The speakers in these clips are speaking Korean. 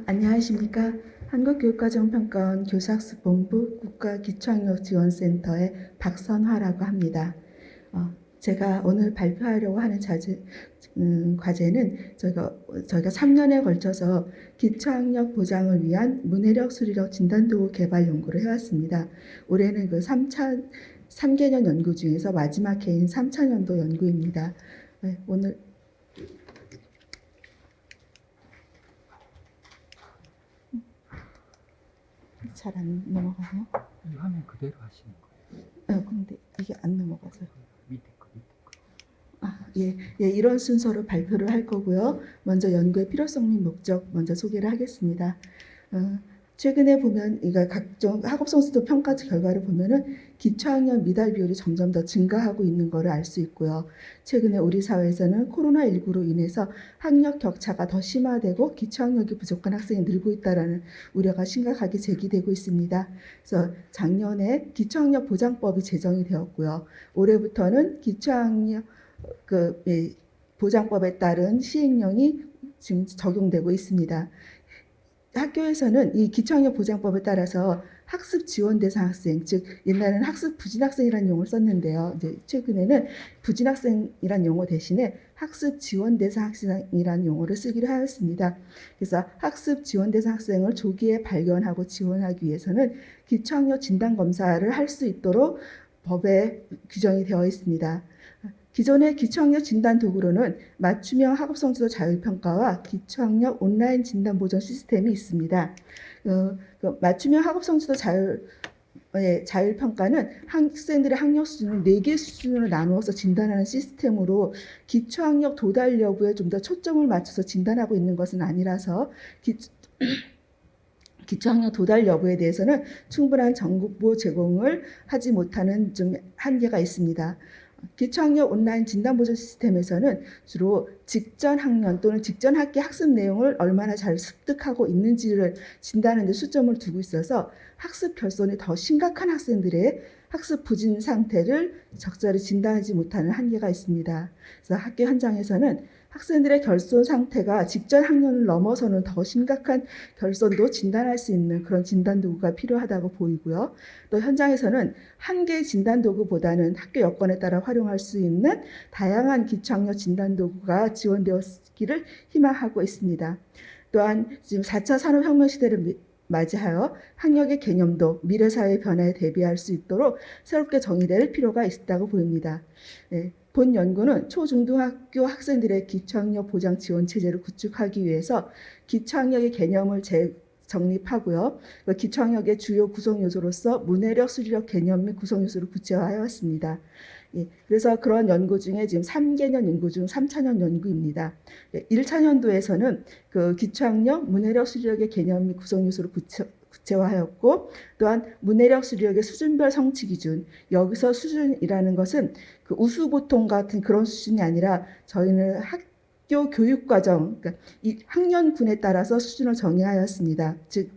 안녕하십니까. 한국교육과정평가원 교사학습본부 국가기초학력지원센터의 박선화라고 합니다. 제가 오늘 발표하려고 하는 과제는 저희가 3년에 걸쳐서 기초학력 보장을 위한 문해력, 수리력 진단도구 개발 연구를 해왔습니다. 올해는 그 3개년 연구 중에서 마지막 해인 3차년도 연구입니다. 네, 오늘 잘 안 넘어가네요. 이 화면 그대로 하시는 거예요. 근데 이게 안 넘어가서요. 밑에 거. 이런 순서로 발표를 할 거고요. 먼저 연구의 필요성 및 목적 먼저 소개를 하겠습니다. 최근에 보면 이거 각종 학업 성취도 평가 결과를 보면은 기초학력 미달 비율이 점점 더 증가하고 있는 것을 알 수 있고요. 최근에 우리 사회에서는 코로나19로 인해서 학력 격차가 더 심화되고 기초학력이 부족한 학생이 늘고 있다는 우려가 심각하게 제기되고 있습니다. 그래서 작년에 기초학력 보장법이 제정이 되었고요. 올해부터는 기초학력 보장법에 따른 시행령이 지금 적용되고 있습니다. 학교에서는 이 기초학력 보장법에 따라서 학습 지원 대상 학생, 즉 옛날에는 학습 부진 학생이라는 용어를 썼는데요. 이제 최근에는 부진 학생이라는 용어 대신에 학습 지원 대상 학생이라는 용어를 쓰기로 하였습니다. 그래서 학습 지원 대상 학생을 조기에 발견하고 지원하기 위해서는 기초학력 진단 검사를 할 수 있도록 법에 규정이 되어 있습니다. 기존의 기초학력 진단 도구로는 맞춤형 학업성취도 자율평가와 기초학력 온라인 진단 보전 시스템이 있습니다. 맞춤형 학업성취도 자율평가는 학생들의 학력 수준을 4개 수준으로 나누어서 진단하는 시스템으로 기초학력 도달 여부에 좀 더 초점을 맞춰서 진단하고 있는 것은 아니라서 기초학력 도달 여부에 대해서는 충분한 정보 제공을 하지 못하는 좀 한계가 있습니다. 기초학력 온라인 진단보전 시스템에서는 주로 직전 학년 또는 직전 학기 학습 내용을 얼마나 잘 습득하고 있는지를 진단하는 데 수점을 두고 있어서 학습 결손이 더 심각한 학생들의 학습 부진 상태를 적절히 진단하지 못하는 한계가 있습니다. 그래서 학교 현장에서는 학생들의 결손 상태가 직전 학년을 넘어서는 더 심각한 결손도 진단할 수 있는 그런 진단 도구가 필요하다고 보이고요. 또 현장에서는 한 개의 진단 도구보다는 학교 여건에 따라 활용할 수 있는 다양한 기초학력 진단 도구가 지원되었기를 희망하고 있습니다. 또한 지금 4차 산업혁명 시대를 맞이하여 학력의 개념도 미래사회의 변화에 대비할 수 있도록 새롭게 정의될 필요가 있다고 보입니다. 본 연구는 초중등학교 학생들의 기초학력 보장 지원 체제를 구축하기 위해서 기초학력의 개념을 정립하고요. 기초학력의 주요 구성 요소로서 문해력, 수리력 개념 및 구성 요소를 구체화하였습니다. 그래서 그런 연구 중에 지금 3개년 연구 중 3차년 연구입니다. 1차년도에서는 그 기초학력, 문해력, 수리력의 개념 및 구성 요소를 구체화하였고, 또한 문해력, 수리력의 수준별 성취 기준, 여기서 수준이라는 것은 그 우수보통 같은 그런 수준이 아니라 저희는 학교 교육과정, 그러니까 이 학년군에 따라서 수준을 정의하였습니다. 즉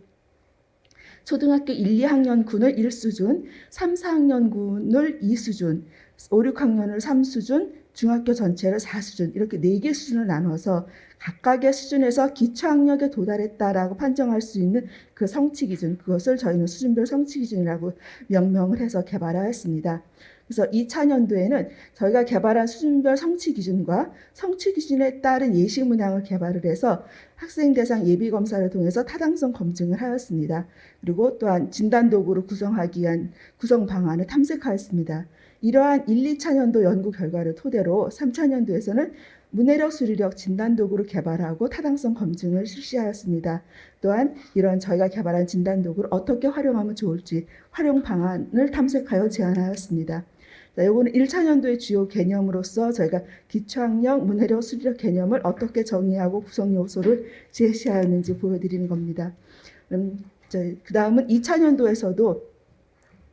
초등학교 1, 2학년군을 1수준, 3, 4학년군을 2수준, 5, 6학년을 3수준, 중학교 전체를 4수준 이렇게 4개 수준을 나눠서 각각의 수준에서 기초학력에 도달했다라고 판정할 수 있는 그 성취 기준, 그것을 저희는 수준별 성취 기준이라고 명명을 해서 개발하였습니다. 그래서 2차년도에는 저희가 개발한 수준별 성취 기준과 성취 기준에 따른 예시 문항을 개발을 해서 학생 대상 예비 검사를 통해서 타당성 검증을 하였습니다. 그리고 또한 진단 도구를 구성하기 위한 구성 방안을 탐색하였습니다. 이러한 1, 2차년도 연구 결과를 토대로 3차년도에서는 문해력, 수리력 진단 도구를 개발하고 타당성 검증을 실시하였습니다. 또한 이런 저희가 개발한 진단 도구를 어떻게 활용하면 좋을지 활용 방안을 탐색하여 제안하였습니다. 이거는 1차년도의 주요 개념으로서 저희가 기초학력, 문해력, 수리력 개념을 어떻게 정의하고 구성 요소를 제시하였는지 보여드리는 겁니다. 그 다음은 2차년도에서도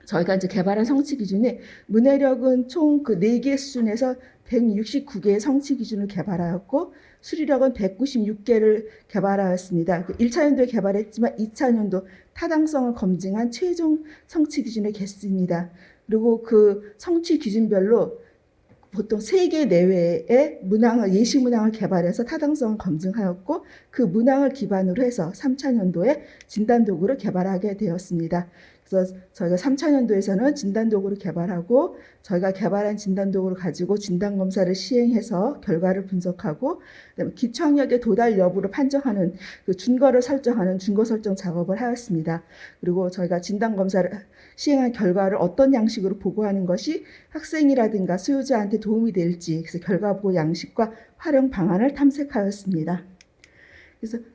저희가 이제 개발한 성취 기준이 문해력은 총 그 4개 수준에서 169개의 성취 기준을 개발하였고 수리력은 196개를 개발하였습니다. 1차년도에 개발했지만 2차년도 타당성을 검증한 최종 성취 기준을 겠습니다. 그리고 그 성취 기준별로 보통 3개 내외의 예시 문항을 개발해서 타당성을 검증하였고 그 문항을 기반으로 해서 3차년도에 진단도구를 개발하게 되었습니다. 그래서 저희가 3차년도에서는 진단도구를 개발하고 저희가 개발한 진단도구를 가지고 진단검사를 시행해서 결과를 분석하고 그다음에 기초학력의 도달 여부를 판정하는 그 준거를 설정하는 준거 설정 작업을 하였습니다. 그리고 저희가 진단검사를 시행한 결과를 어떤 양식으로 보고하는 것이 학생이라든가 수요자한테 도움이 될지 그래서 결과 보고 양식과 활용 방안을 탐색하였습니다.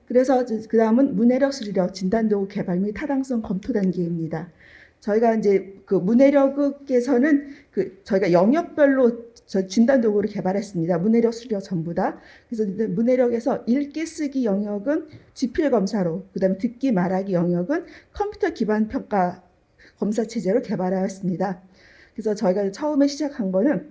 그래서 그 다음은 문해력 수리력 진단도구 개발 및 타당성 검토 단계입니다. 저희가 이제 그 문해력에서는 저희가 영역별로 진단도구를 개발했습니다. 문해력 수리력 전부 다. 그래서 문해력에서 읽기 쓰기 영역은 지필 검사로, 그다음에 듣기 말하기 영역은 컴퓨터 기반 평가 검사 체제로 개발하였습니다. 그래서 저희가 처음에 시작한 거는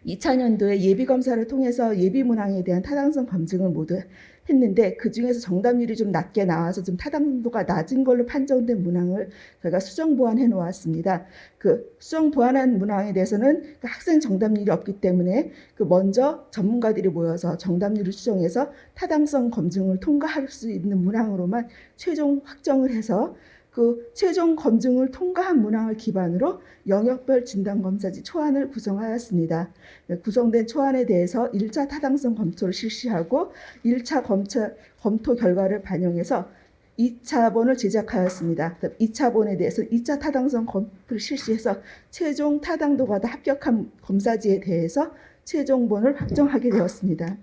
2000년도에 예비 검사를 통해서 예비 문항에 대한 타당성 검증을 모두 했는데 그 중에서 정답률이 좀 낮게 나와서 좀 타당도가 낮은 걸로 판정된 문항을 저희가 수정 보완해 놓았습니다. 그 수정 보완한 문항에 대해서는 그 학생 정답률이 없기 때문에 먼저 전문가들이 모여서 정답률을 수정해서 타당성 검증을 통과할 수 있는 문항으로만 최종 확정을 해서 그 최종 검증을 통과한 문항을 기반으로 영역별 진단검사지 초안을 구성하였습니다. 구성된 초안에 대해서 1차 타당성 검토를 실시하고 1차 검토 결과를 반영해서 2차본을 제작하였습니다. 2차본에 대해서 2차 타당성 검토를 실시해서 최종 타당도가 다 합격한 검사지에 대해서 최종본을 확정하게 되었습니다.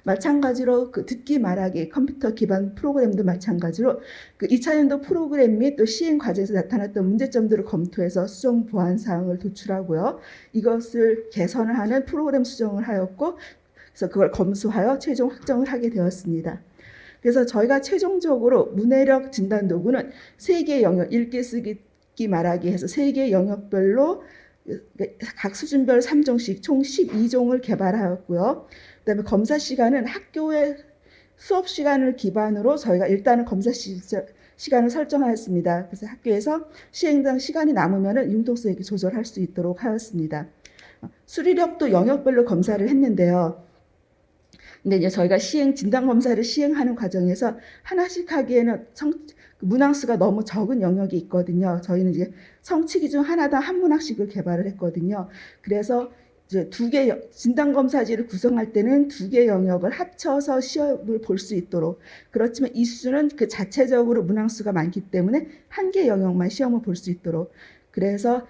마찬가지로 그 듣기 말하기 컴퓨터 기반 프로그램도 마찬가지로 그 2차년도 프로그램 및 또 시행 과정에서 나타났던 문제점들을 검토해서 수정 보완 사항을 도출하고요. 이것을 개선을 하는 프로그램 수정을 하였고 그래서 그걸 검수하여 최종 확정을 하게 되었습니다. 그래서 저희가 최종적으로 문해력 진단 도구는 3개 영역 읽기 쓰기 말하기 해서 3개 영역별로 각 수준별 3종씩 총 12종을 개발하였고요. 그다음에 검사 시간은 학교의 수업 시간을 기반으로 저희가 일단은 검사 시간을 설정하였습니다. 그래서 학교에서 시행당 시간이 남으면 융통성 있게 조절할 수 있도록 하였습니다. 수리력도 영역별로 검사를 했는데요. 근데 이제 저희가 진단 검사를 시행하는 과정에서 하나씩 하기에는 문항수가 너무 적은 영역이 있거든요. 저희는 이제 성취 기준 하나당 한 문항씩을 개발을 했거든요. 그래서 이제 2개 진단 검사지를 구성할 때는 2개 영역을 합쳐서 시험을 볼 수 있도록, 그렇지만 이 수준은 그 자체적으로 문항수가 많기 때문에 1개 영역만 시험을 볼 수 있도록 그래서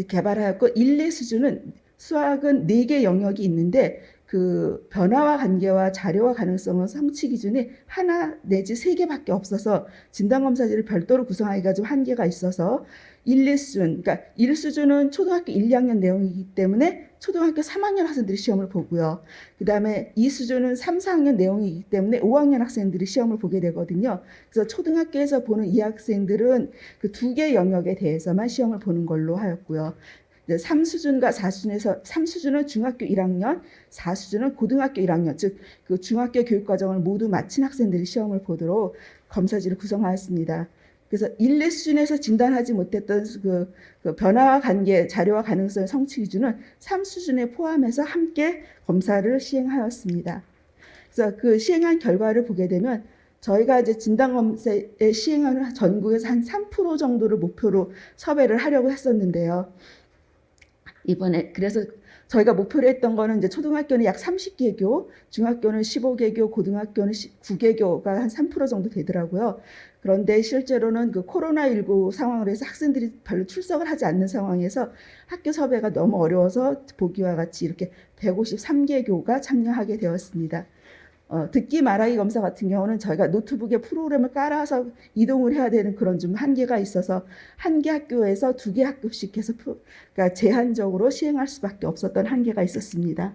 개발하였고, 1, 2 수준은 수학은 4개 영역이 있는데 그 변화와 관계와 자료와 가능성은 성취 기준이 하나 내지 3개밖에 없어서 진단검사지를 별도로 구성하기가 좀 한계가 있어서 1, 2수준, 그러니까 1수준은 초등학교 1, 2학년 내용이기 때문에 초등학교 3학년 학생들이 시험을 보고요. 그 다음에 2수준은 3, 4학년 내용이기 때문에 5학년 학생들이 시험을 보게 되거든요. 그래서 초등학교에서 보는 이 학생들은 그 2개 영역에 대해서만 시험을 보는 걸로 하였고요. 3수준과 4수준에서 3수준은 중학교 1학년, 4수준은 고등학교 1학년, 즉 그 중학교 교육과정을 모두 마친 학생들이 시험을 보도록 검사지를 구성하였습니다. 그래서 1, 2수준에서 진단하지 못했던 그 변화와 관계, 자료와 가능성의 성취 기준은 3수준에 포함해서 함께 검사를 시행하였습니다. 그래서 그 시행한 결과를 보게 되면 저희가 이제 진단검사에 시행하는 전국에서 한 3% 정도를 목표로 섭외를 하려고 했었는데요. 이번에 그래서 저희가 목표로 했던 거는 이제 초등학교는 약 30개교, 중학교는 15개교, 고등학교는 9개교가 한 3% 정도 되더라고요. 그런데 실제로는 그 코로나19 상황으로 해서 학생들이 별로 출석을 하지 않는 상황에서 학교 섭외가 너무 어려워서 보기와 같이 이렇게 153개교가 참여하게 되었습니다. 듣기 말하기 검사 같은 경우는 저희가 노트북에 프로그램을 깔아서 이동을 해야 되는 그런 좀 한계가 있어서 1개 학교에서 2개 학급씩 해서 그러니까 제한적으로 시행할 수밖에 없었던 한계가 있었습니다.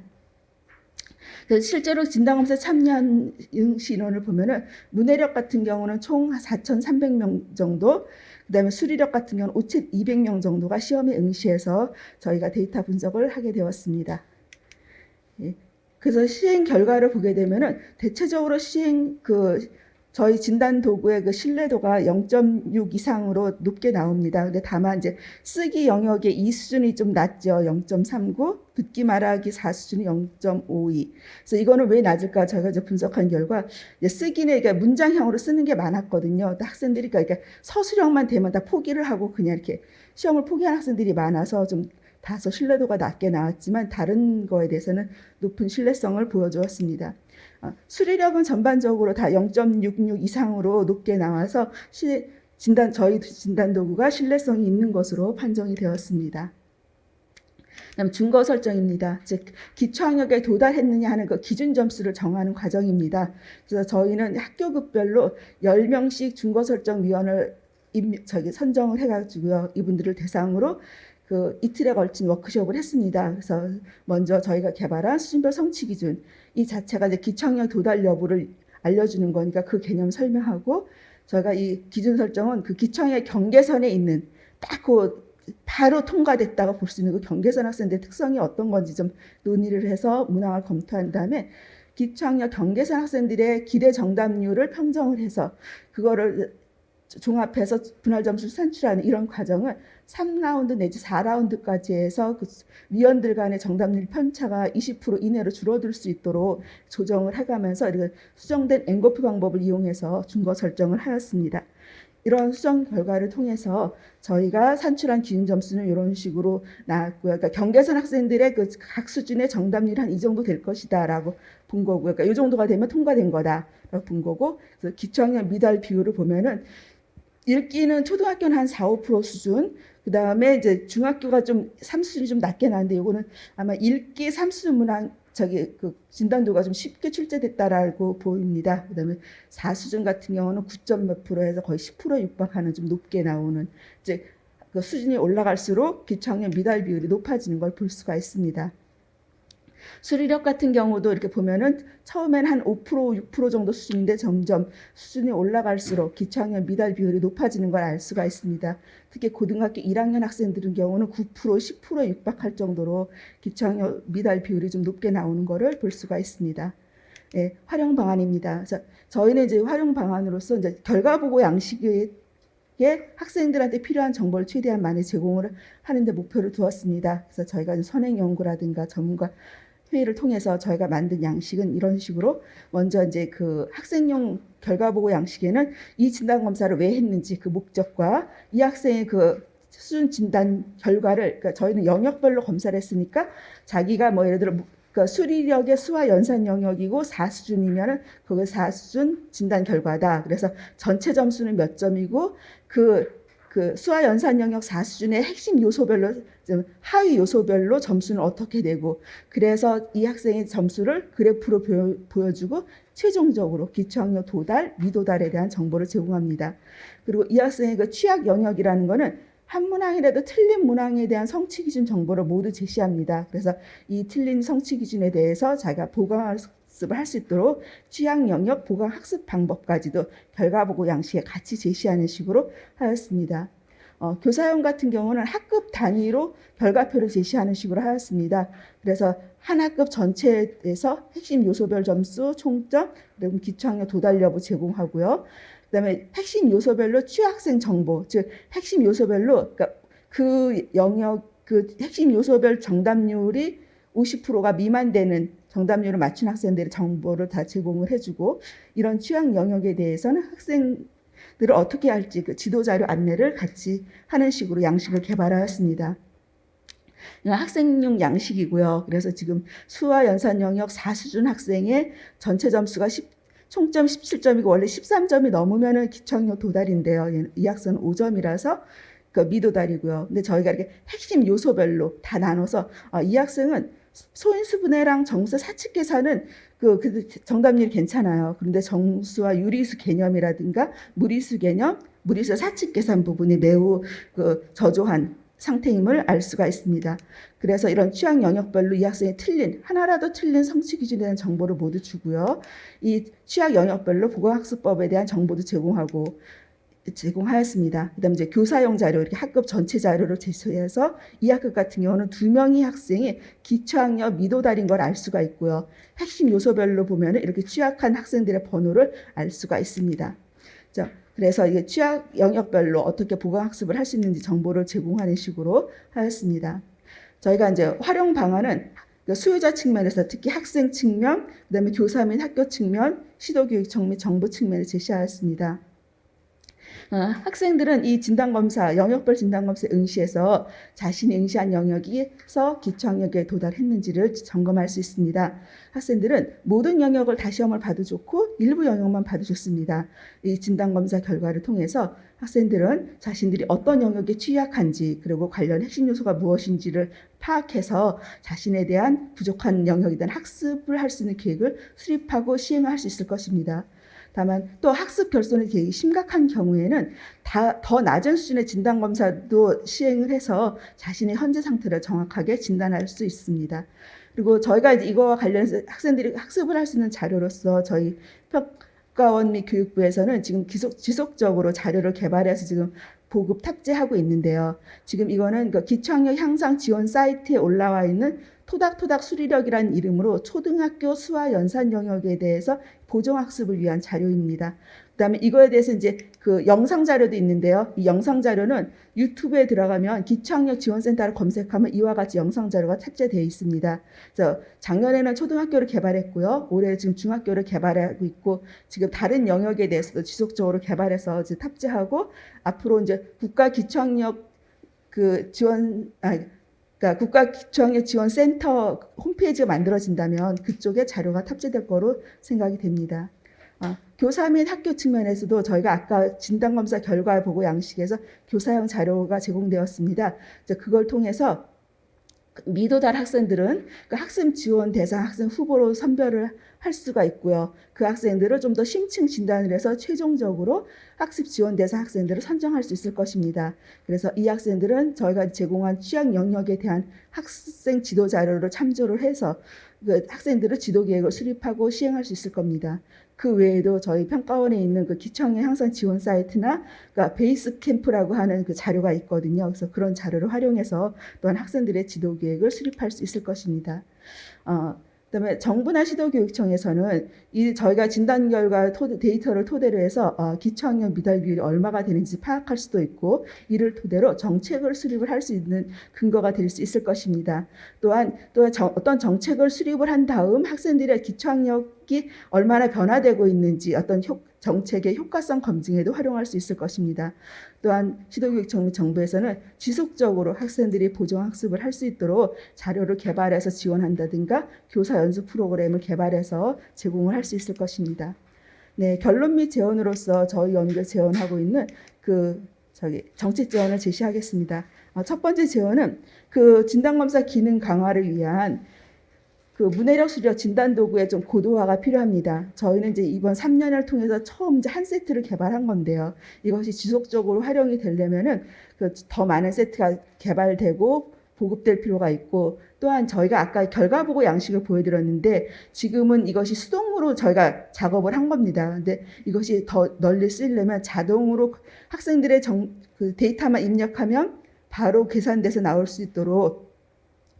그래서 실제로 진단검사 참여한 응시인원을 보면은 문해력 같은 경우는 총 4,300명 정도, 그다음에 수리력 같은 경우는 5,200명 정도가 시험에 응시해서 저희가 데이터 분석을 하게 되었습니다. 예. 그래서 시행 결과를 보게 되면은 대체적으로 시행 저희 진단 도구의 그 신뢰도가 0.6 이상으로 높게 나옵니다. 근데 다만 이제 쓰기 영역의 이 수준이 좀 낮죠. 0.39, 듣기 말하기 4 수준이 0.52. 그래서 이거는 왜 낮을까? 저희가 이제 분석한 결과 이제 쓰기는 그러니까 문장형으로 쓰는 게 많았거든요. 학생들이 그러니까 서술형만 되면 다 포기를 하고 그냥 이렇게 시험을 포기한 학생들이 많아서 좀 다소 신뢰도가 낮게 나왔지만 다른 거에 대해서는 높은 신뢰성을 보여주었습니다. 수리력은 전반적으로 다 0.66 이상으로 높게 나와서 저희 진단 도구가 신뢰성이 있는 것으로 판정이 되었습니다. 그다음 증거 설정입니다. 즉 기초학력에 도달했느냐 하는 그 기준 점수를 정하는 과정입니다. 그래서 저희는 학교급별로 10명씩 증거 설정 위원을 선정을 해가지고요. 이분들을 대상으로 그 이틀에 걸친 워크숍을 했습니다. 그래서 먼저 저희가 개발한 수준별 성취 기준 이 자체가 이제 기초학력 도달 여부를 알려주는 거니까 그 개념 설명하고 저희가 이 기준 설정은 그 기초학력 경계선에 있는 딱 그 바로 통과됐다고 볼 수 있는 그 경계선 학생들의 특성이 어떤 건지 좀 논의를 해서 문항을 검토한 다음에 기초학력 경계선 학생들의 기대 정답률을 평정을 해서 그거를 종합해서 분할 점수를 산출하는 이런 과정을 3라운드 내지 4라운드까지 해서 그 위원들 간의 정답률 편차가 20% 이내로 줄어들 수 있도록 조정을 해가면서 이렇게 수정된 엔고프 방법을 이용해서 준거 설정을 하였습니다. 이런 수정 결과를 통해서 저희가 산출한 기준 점수는 이런 식으로 나왔고요. 그러니까 경계선 학생들의 그 각 수준의 정답률이 한 이 정도 될 것이다라고 본 거고요. 그러니까 이 정도가 되면 통과된 거다라고 본 거고, 그래서 기초학력 미달 비율을 보면은 읽기는 초등학교는 한 4, 5% 수준, 그 다음에 이제 중학교가 좀 3수준이 좀 낮게 나는데 이거는 아마 읽기 3수준 문항 그 진단도가 좀 쉽게 출제됐다라고 보입니다. 그 다음에 4수준 같은 경우는 9점 몇 %에서 거의 10% 육박하는 좀 높게 나오는 이제 그 수준이 올라갈수록 기초학력 미달 비율이 높아지는 걸 볼 수가 있습니다. 수리력 같은 경우도 이렇게 보면은 처음엔 한 5%, 6% 정도 수준인데 점점 수준이 올라갈수록 기초학력 미달 비율이 높아지는 걸 알 수가 있습니다. 특히 고등학교 1학년 학생들은 경우는 9%, 10%에 육박할 정도로 기초학력 미달 비율이 좀 높게 나오는 것을 볼 수가 있습니다. 예, 활용 방안입니다. 저희는 이제 활용 방안으로서 이제 결과 보고 양식에 학생들한테 필요한 정보를 최대한 많이 제공을 하는 데 목표를 두었습니다. 그래서 저희가 선행 연구라든가 전문가 회의를 통해서 저희가 만든 양식은 이런 식으로 먼저 이제 그 학생용 결과 보고 양식에는 이 진단 검사를 왜 했는지 그 목적과 이 학생의 그 수준 진단 결과를, 그러니까 저희는 영역별로 검사를 했으니까 자기가 뭐 예를 들어 그러니까 수리력의 수와 연산 영역이고 4수준이면은 그게 4수준 진단 결과다. 그래서 전체 점수는 몇 점이고 그 수와 연산 영역 4수준의 핵심 요소별로 하위 요소별로 점수는 어떻게 되고, 그래서 이 학생의 점수를 그래프로 보여주고 최종적으로 기초학력 도달, 미도달에 대한 정보를 제공합니다. 그리고 이 학생의 그 취약 영역이라는 거는 한 문항이라도 틀린 문항에 대한 성취 기준 정보를 모두 제시합니다. 그래서 이 틀린 성취 기준에 대해서 자기가 보강학습을 할 수 있도록 취약 영역 보강학습 방법까지도 결과 보고 양식에 같이 제시하는 식으로 하였습니다. 교사용 같은 경우는 학급 단위로 결과표를 제시하는 식으로 하였습니다. 그래서 한 학급 전체에서 핵심 요소별 점수, 총점, 그리고 기초학력 도달 여부 제공하고요. 그다음에 핵심 요소별로 취학생 정보, 즉 핵심 요소별로 그러니까 그 영역 그 핵심 요소별 정답률이 50%가 미만되는 정답률을 맞춘 학생들의 정보를 다 제공을 해주고, 이런 취약 영역에 대해서는 학생들을 어떻게 할지 그 지도자료 안내를 같이 하는 식으로 양식을 개발하였습니다. 학생용 양식이고요. 그래서 지금 수와 연산 영역 4수준 학생의 전체 점수가 총점 17점이고 원래 13점이 넘으면은 기초학력 도달인데요. 이 학생은 5점이라서 그 미도달이고요. 근데 저희가 이렇게 핵심 요소별로 다 나눠서 이 학생은 소인수 분해랑 정수 사칙 계산은 그 정답률이 괜찮아요. 그런데 정수와 유리수 개념이라든가 무리수 개념, 무리수 사칙 계산 부분이 매우 그 저조한 상태임을 알 수가 있습니다. 그래서 이런 취약 영역별로 이 학생이 하나라도 틀린 성취 기준에 대한 정보를 모두 주고요. 이 취약 영역별로 보강학습법에 대한 정보도 제공하고, 제공하였습니다. 그다음에 이제 교사용 자료, 이렇게 학급 전체 자료를 제시해서 이 학급 같은 경우는 2명의 학생이 기초학력 미도달인 걸 알 수가 있고요. 핵심 요소별로 보면 이렇게 취약한 학생들의 번호를 알 수가 있습니다. 그래서 이게 취약 영역별로 어떻게 보강 학습을 할 수 있는지 정보를 제공하는 식으로 하였습니다. 저희가 이제 활용 방안은 수요자 측면에서 특히 학생 측면, 그다음에 교사 및 학교 측면, 시도교육청 및 정부 측면을 제시하였습니다. 학생들은 이 진단검사, 영역별 진단검사에 응시해서 자신이 응시한 영역에서 기초학력에 도달했는지를 점검할 수 있습니다. 학생들은 모든 영역을 다 시험을 봐도 좋고 일부 영역만 봐도 좋습니다. 이 진단검사 결과를 통해서 학생들은 자신들이 어떤 영역에 취약한지, 그리고 관련 핵심 요소가 무엇인지를 파악해서 자신에 대한 부족한 영역에 대한 학습을 할 수 있는 계획을 수립하고 시행할 수 있을 것입니다. 다만 또 학습 결손의 계획이 심각한 경우에는 더 낮은 수준의 진단검사도 시행을 해서 자신의 현재 상태를 정확하게 진단할 수 있습니다. 그리고 저희가 이제 이거와 관련해서 학생들이 학습을 할 수 있는 자료로서 저희 평가원 및 교육부에서는 지금 지속적으로 자료를 개발해서 지금 보급 탑재하고 있는데요. 지금 이거는 그 기초학력 향상 지원 사이트에 올라와 있는 토닥토닥 수리력이라는 이름으로 초등학교 수화 연산 영역에 대해서 보정학습을 위한 자료입니다. 그다음에 이거에 대해서 이제 그 영상 자료도 있는데요. 이 영상 자료는 유튜브에 들어가면 기초학력 지원센터를 검색하면 이와 같이 영상 자료가 탑재되어 있습니다. 그래서 작년에는 초등학교를 개발했고요. 올해 지금 중학교를 개발하고 있고, 지금 다른 영역에 대해서도 지속적으로 개발해서 이제 탑재하고, 앞으로 이제 국가 기초학력 그러니까 국가기초학력지원센터 홈페이지가 만들어진다면 그쪽에 자료가 탑재될 거로 생각이 됩니다. 교사 및 학교 측면에서도 저희가 아까 진단검사 결과 보고 양식에서 교사용 자료가 제공되었습니다. 그걸 통해서 미도달 학생들은 그 학습 지원 대상 학생 후보로 선별을 할 수가 있고요. 그 학생들을 좀 더 심층 진단을 해서 최종적으로 학습 지원 대상 학생들을 선정할 수 있을 것입니다. 그래서 이 학생들은 저희가 제공한 취약 영역에 대한 학생 지도 자료를 참조를 해서 그 학생들의 지도 계획을 수립하고 시행할 수 있을 겁니다. 그 외에도 저희 평가원에 있는 그 기초학력 향상 지원 사이트나 그러니까 베이스 캠프라고 하는 그 자료가 있거든요. 그래서 그런 자료를 활용해서 또한 학생들의 지도 계획을 수립할 수 있을 것입니다. 그다음에 정부나 시도교육청에서는 저희가 진단 결과 데이터를 토대로 해서 기초학력 미달 비율이 얼마가 되는지 파악할 수도 있고, 이를 토대로 정책을 수립을 할 수 있는 근거가 될 수 있을 것입니다. 또한 어떤 정책을 수립을 한 다음 학생들의 기초학력이 얼마나 변화되고 있는지 어떤 정책의 효과성 검증에도 활용할 수 있을 것입니다. 또한 시도교육청 및 정부에서는 지속적으로 학생들이 보정학습을 할 수 있도록 자료를 개발해서 지원한다든가 교사 연수 프로그램을 개발해서 제공을 할 수 있을 것입니다. 네, 결론 및 제언으로서 저희 연구에 제언하고 있는 정책 제언을 제시하겠습니다. 첫 번째 제언은 그 진단검사 기능 강화를 위한 그 문해력 수력 진단 도구의 좀 고도화가 필요합니다. 저희는 이제 이번 3년을 통해서 처음 이제 한 세트를 개발한 건데요. 이것이 지속적으로 활용이 되려면은 더 많은 세트가 개발되고 보급될 필요가 있고, 또한 저희가 아까 결과 보고 양식을 보여드렸는데 지금은 이것이 수동으로 저희가 작업을 한 겁니다. 근데 이것이 더 널리 쓰이려면 자동으로 학생들의 그 데이터만 입력하면 바로 계산돼서 나올 수 있도록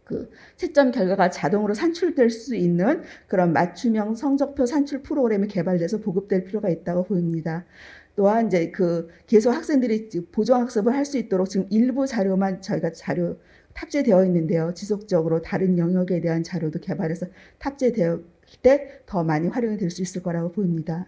그 채점 결과가 자동으로 산출될 수 있는 그런 맞춤형 성적표 산출 프로그램이 개발돼서 보급될 필요가 있다고 보입니다. 또한 이제 계속 학생들이 보정학습을 할 수 있도록 지금 일부 자료만 저희가 탑재되어 있는데요. 지속적으로 다른 영역에 대한 자료도 개발해서 탑재될 때 더 많이 활용이 될 수 있을 거라고 보입니다.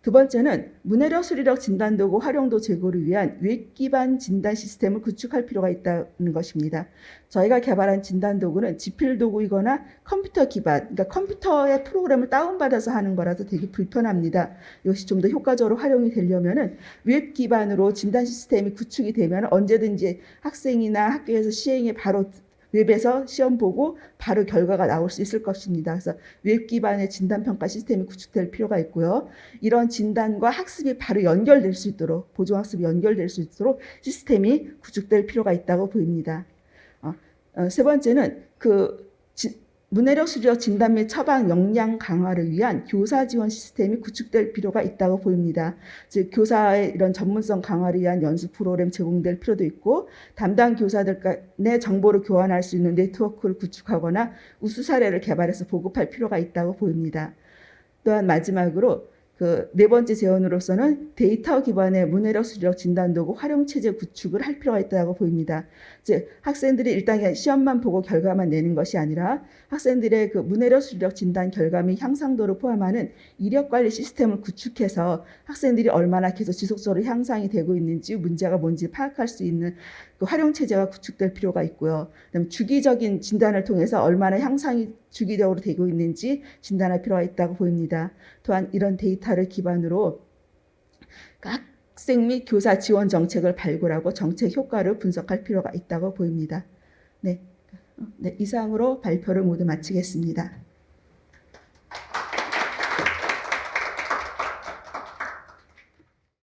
두 번째는 문해력 수리력 진단도구 활용도 제고를 위한 웹 기반 진단 시스템을 구축할 필요가 있다는 것입니다. 저희가 개발한 진단도구는 지필도구이거나 컴퓨터 기반, 그러니까 컴퓨터의 프로그램을 다운받아서 하는 거라서 되게 불편합니다. 이것이 좀 더 효과적으로 활용이 되려면은 웹 기반으로 진단 시스템이 구축이 되면 언제든지 학생이나 학교에서 시행에 바로 웹에서 시험 보고 바로 결과가 나올 수 있을 것입니다. 그래서 웹 기반의 진단평가 시스템이 구축될 필요가 있고요. 이런 진단과 학습이 바로 연결될 수 있도록, 보정학습이 연결될 수 있도록 시스템이 구축될 필요가 있다고 보입니다. 세 번째는 문해력 수리력 진단 및 처방 역량 강화를 위한 교사 지원 시스템이 구축될 필요가 있다고 보입니다. 즉 교사의 이런 전문성 강화를 위한 연수 프로그램 제공될 필요도 있고 담당 교사들 간의 정보를 교환할 수 있는 네트워크를 구축하거나 우수 사례를 개발해서 보급할 필요가 있다고 보입니다. 또한 마지막으로 네 번째 제언으로서는 데이터 기반의 문해력 수리력 진단 도구 활용 체제 구축을 할 필요가 있다고 보입니다. 즉 학생들이 일단 시험만 보고 결과만 내는 것이 아니라 학생들의 문해력 수리력 진단 결과 및 향상도를 포함하는 이력 관리 시스템을 구축해서 학생들이 얼마나 계속 지속적으로 향상이 되고 있는지 문제가 뭔지 파악할 수 있는 활용 체제가 구축될 필요가 있고요. 그다음에 주기적인 진단을 통해서 얼마나 향상이 주기적으로 되고 있는지 진단할 필요가 있다고 보입니다. 또한 이런 데이터를 기반으로 학생 및 교사 지원 정책을 발굴하고 정책 효과를 분석할 필요가 있다고 보입니다. 네, 이상으로 발표를 모두 마치겠습니다.